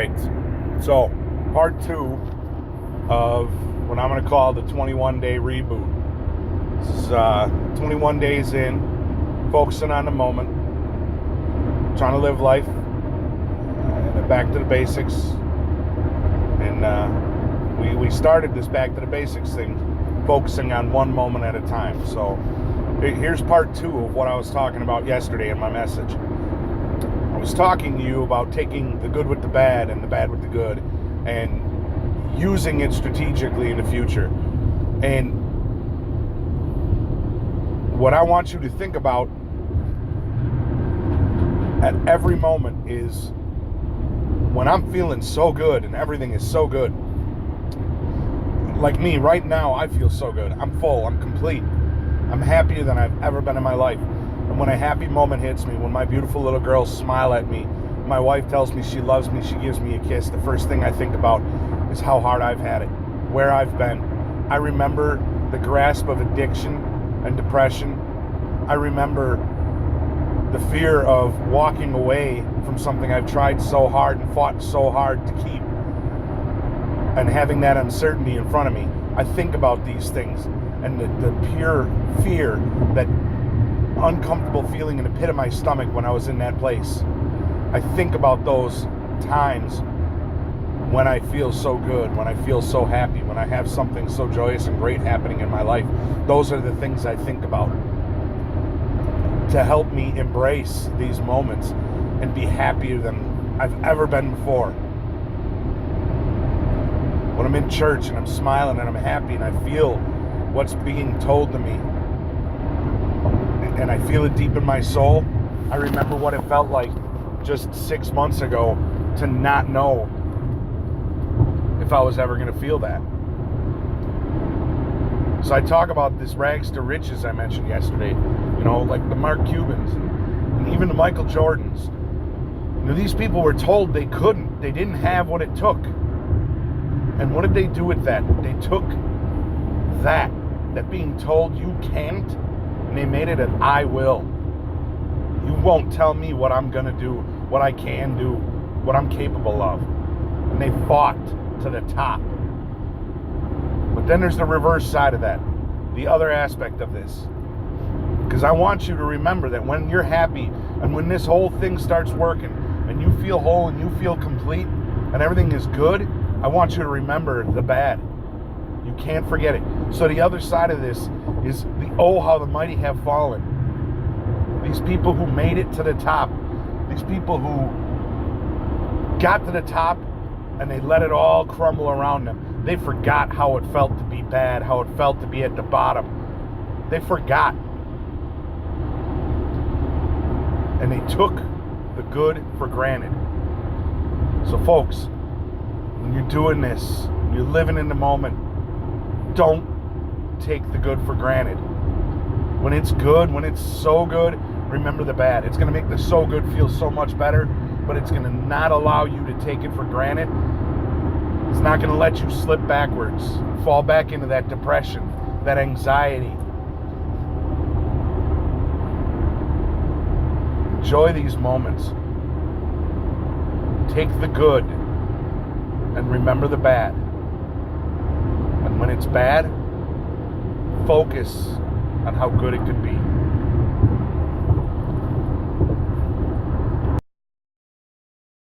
right. So, part two of what I'm going to call the 21-day reboot. This is 21 days in, focusing on the moment, trying to live life, and back to the basics. And we started this back to the basics thing, focusing on one moment at a time. So, here's part two of what I was talking about yesterday in my message. I was talking to you about taking the good with the bad and the bad with the good and using it strategically in the future. And what I want you to think about at every moment is when I'm feeling so good and everything is so good. Like me, right now, I feel so good. I'm full. I'm complete. I'm happier than I've ever been in my life. And when a happy moment hits me, when my beautiful little girls smile at me, my wife tells me she loves me, she gives me a kiss, the first thing I think about is how hard I've had it, where I've been. I remember the grasp of addiction and depression. I remember the fear of walking away from something I've tried so hard and fought so hard to keep, and having that uncertainty in front of me. I think about these things and the pure fear, that uncomfortable feeling in the pit of my stomach when I was in that place. I think about those times when I feel so good, when I feel so happy, when I have something so joyous and great happening in my life. Those are the things I think about to help me embrace these moments and be happier than I've ever been before. When I'm in church and I'm smiling and I'm happy and I feel what's being told to me, and I feel it deep in my soul, I remember what it felt like just 6 months ago to not know if I was ever going to feel that. So I talk about this rags to riches I mentioned yesterday, like the Mark Cubans and even the Michael Jordans. These people were told they couldn't, they didn't have what it took. And what did they do with that? They took that being told you can't, and they made it an I will. You won't tell me what I'm going to do, what I can do, what I'm capable of. And they fought to the top. But then there's the reverse side of that, the other aspect of this. Because I want you to remember that when you're happy and when this whole thing starts working and you feel whole and you feel complete and everything is good, I want you to remember the bad. You can't forget it. So the other side of this is how the mighty have fallen. These people who made it to the top, these people who got to the top and they let it all crumble around them. They forgot how it felt to be bad, how it felt to be at the bottom. They forgot. And they took the good for granted. So folks, when you're doing this, when you're living in the moment, don't take the good for granted. When it's good, when it's so good, remember the bad. It's going to make the so good feel so much better, but it's going to not allow you to take it for granted. It's not going to let you slip backwards, fall back into that depression, that anxiety. Enjoy these moments. Take the good and remember the bad. And when it's bad, focus on how good it could be.